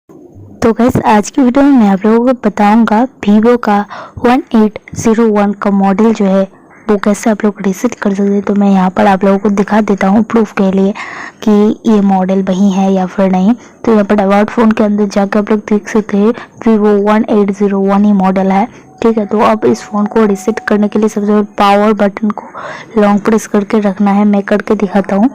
तो गैस आज की वीडियो में मैं आप लोगों को बताऊंगा वीवो का 1801 का मॉडल जो है वो कैसे आप लोग रीसेट कर सकते हैं। तो मैं यहाँ पर आप लोगों को दिखा देता हूँ प्रूफ के लिए कि ये मॉडल वही है या फिर नहीं। तो यहाँ पर अबाउट फ़ोन के अंदर जाकर आप लोग देख सकते हैं वीवो 1801 ही मॉडल है, ठीक है। तो अब इस फ़ोन को रीसेट करने के लिए सबसे पहले पावर बटन को लॉन्ग प्रेस करके रखना है। मैं करके दिखाता हूँ,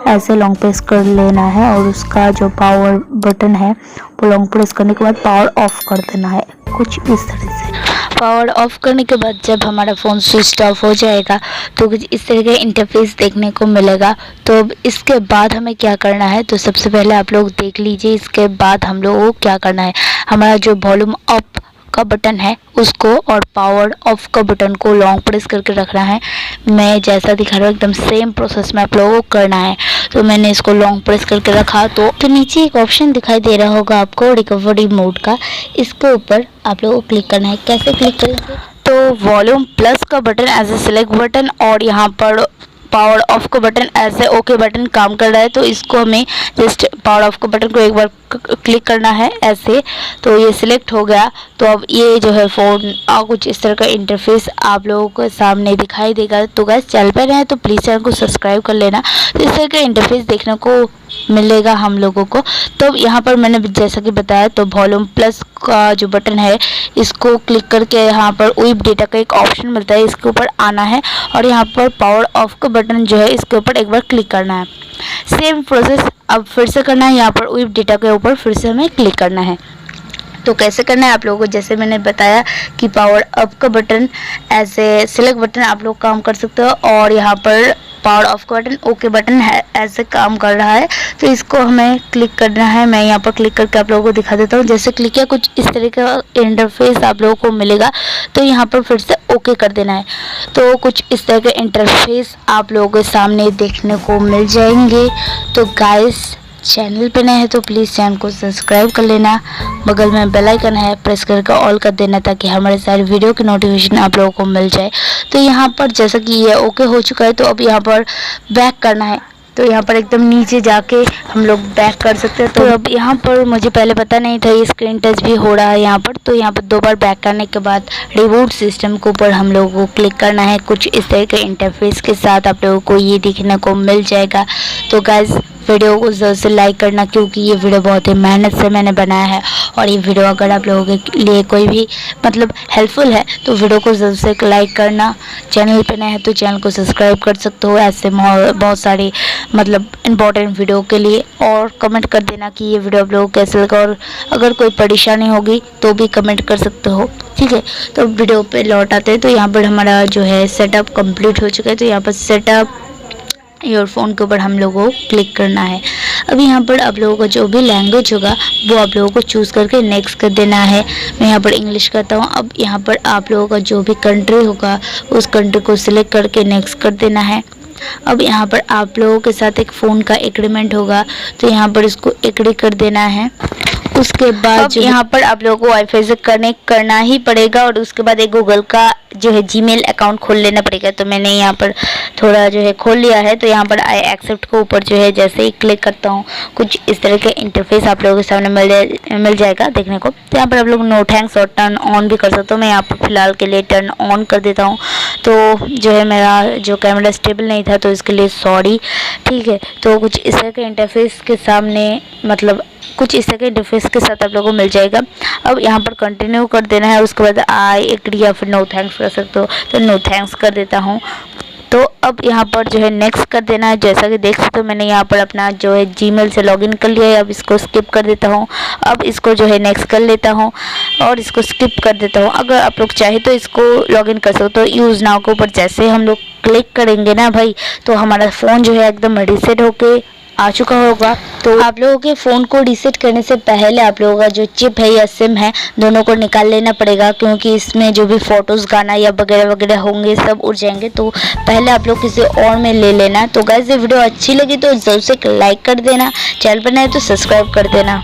ऐसे लॉन्ग प्रेस कर लेना है और उसका जो पावर बटन है वो लॉन्ग प्रेस करने के बाद पावर ऑफ कर देना है, कुछ इस तरह से। पावर ऑफ करने के बाद जब हमारा फ़ोन स्विच ऑफ हो जाएगा तो कुछ इस तरह का इंटरफेस देखने को मिलेगा। तो अब इसके बाद हमें क्या करना है, तो सबसे पहले आप लोग देख लीजिए इसके बाद हम लोगों को क्या करना है। हमारा जो वॉल्यूम अप का बटन है उसको और पावर ऑफ का बटन को लॉन्ग प्रेस करके रखना है। मैं जैसा दिखा रहा हूँ एकदम सेम प्रोसेस में आप लोगों को करना है। तो मैंने इसको लॉन्ग प्रेस करके रखा तो नीचे एक ऑप्शन दिखाई दे रहा होगा आपको रिकवरी मोड का, इसके ऊपर आप लोगों को क्लिक करना है। कैसे क्लिक करेंगे, तो वॉल्यूम प्लस का button as a select button और यहाँ पर पावर ऑफ का बटन ऐसे ओके बटन काम कर रहा है। तो इसको हमें जस्ट पावर ऑफ का बटन को एक बार क्लिक करना है ऐसे, तो ये सिलेक्ट हो गया। तो अब ये जो है फ़ोन कुछ इस तरह का इंटरफेस आप लोगों को सामने दिखाई देगा। तो गाइस चैनल पर हैं तो प्लीज़ चैनल को सब्सक्राइब कर लेना। तो इस तरह का इंटरफेस देखने को मिलेगा हम लोगों को। तो यहाँ पर मैंने जैसा कि बताया तो वॉल्यूम प्लस का जो बटन है इसको क्लिक करके यहाँ पर विप डेटा का एक ऑप्शन मिलता है, इसके ऊपर आना है और यहाँ पर पावर ऑफ का बटन जो है इसके ऊपर एक बार क्लिक करना है। सेम प्रोसेस अब फिर से करना है, यहाँ पर विप डेटा के ऊपर फिर से हमें क्लिक करना है। तो कैसे करना है आप लोगों को, जैसे मैंने बताया कि पावर अप का बटन ऐसे सिलेक्ट बटन आप लोग काम कर सकते हो और यहाँ पर पावर ऑफ का बटन ओके बटन है ऐसे काम कर रहा है। तो इसको हमें क्लिक करना है। मैं यहाँ पर क्लिक करके आप लोगों को दिखा देता हूँ। जैसे क्लिक किया कुछ इस तरह का इंटरफेस आप लोगों को मिलेगा। तो यहाँ पर फिर से ओके कर देना है। तो कुछ इस तरह के इंटरफेस आप लोगों के सामने देखने को मिल जाएंगे। तो गाइस चैनल पे नए हैं तो प्लीज़ चैनल को सब्सक्राइब कर लेना। बगल में बेल आइकन है, प्रेस करके ऑल कर देना ताकि हमारे सारे वीडियो की नोटिफिकेशन आप लोगों को मिल जाए। तो यहाँ पर जैसा कि ये ओके हो चुका है तो अब यहाँ पर बैक करना है। तो यहाँ पर एकदम नीचे जाके हम लोग बैक कर सकते हैं। तो अब यहाँ पर मुझे पहले पता नहीं था ये स्क्रीन टच भी हो रहा है यहाँ पर। तो यहाँ पर 2 बार बैक करने के बाद रिबूट सिस्टम के ऊपर हम लोगों को क्लिक करना है। कुछ इस तरह के इंटरफेस के साथ आप लोगों को ये दिखने को मिल जाएगा। तो गाइस वीडियो को ज़रूर से लाइक करना क्योंकि ये वीडियो बहुत ही मेहनत से मैंने बनाया है और ये वीडियो अगर आप लोगों के लिए कोई भी मतलब हेल्पफुल है तो वीडियो को ज़रूर से लाइक करना। चैनल पे नए हैं तो चैनल को सब्सक्राइब कर सकते हो ऐसे बहुत सारी मतलब इम्पोर्टेंट वीडियो के लिए। और कमेंट कर देना कि ये वीडियो आप लोगों को कैसे लगा और अगर कोई परेशानी होगी तो भी कमेंट कर सकते हो, ठीक है। तो वीडियो पे लौट आते हैं। तो यहाँ पर हमारा जो है सेटअप कंप्लीट हो चुका है। तो यहाँ पर सेटअप ईयरफोन के ऊपर हम लोगों को क्लिक करना है। अब यहाँ पर आप लोगों का जो भी लैंग्वेज होगा वो आप लोगों को चूज़ करके नेक्स्ट कर देना है। मैं यहाँ पर इंग्लिश करता हूँ। अब यहाँ पर आप लोगों का जो भी कंट्री होगा उस कंट्री को सिलेक्ट करके नेक्स्ट कर देना है। अब यहाँ पर आप लोगों के साथ एक फ़ोन का एग्रीमेंट होगा तो यहाँ पर इसको एग्री कर देना है। उसके बाद जो यहाँ पर आप लोगों को वाईफाई से कनेक्ट करना ही पड़ेगा और उसके बाद एक गूगल का जो है जीमेल अकाउंट खोल लेना पड़ेगा। तो मैंने यहाँ पर थोड़ा जो है खोल लिया है। तो यहाँ पर आई एक्सेप्ट के ऊपर जो है जैसे ही क्लिक करता हूँ कुछ इस तरह के इंटरफेस आप लोगों के सामने मिल जाएगा देखने को। तो यहाँ पर आप लोग नो थैंक्स और टर्न ऑन भी कर सकते हो। मैं यहाँ पर फिलहाल के लिए टर्न ऑन कर देता हूँ। तो जो है मेरा जो कैमरा स्टेबल नहीं था तो इसके लिए सॉरी, ठीक है। तो कुछ इस तरह के इंटरफेस के सामने मतलब कुछ इस तरह के इंटरफेस के साथ आप लोगों को मिल जाएगा। अब यहाँ पर कंटिन्यू कर देना है। उसके बाद आई एग्री या फिर नो थैंक्स कर सकते हो। तो नो थैंक्स कर देता हूँ। तो अब यहाँ पर जो है नेक्स्ट कर देना है। जैसा कि देख सकते हो मैंने यहाँ पर अपना जो है जीमेल से लॉगिन कर लिया है। अब इसको स्किप कर देता हूँ। अब इसको जो है नेक्स्ट कर लेता हूँ और इसको स्किप कर देता हूँ। अगर आप लोग चाहे तो इसको लॉगिन कर सकते हो। तो यूज़ नाउ के ऊपर जैसे हम लोग क्लिक करेंगे ना भाई तो हमारा फ़ोन जो है एकदम रीसेट होके आ चुका होगा। तो आप लोगों के फ़ोन को रीसेट करने से पहले आप लोगों का जो चिप है या सिम है दोनों को निकाल लेना पड़ेगा क्योंकि इसमें जो भी फ़ोटोज़ गाना या वगैरह वगैरह होंगे सब उड़ जाएंगे। तो पहले आप लोग किसी और में ले लेना। तो गाइस ये वीडियो अच्छी लगी तो ज़रूर से लाइक कर देना, चैनल पर नए तो सब्सक्राइब कर देना।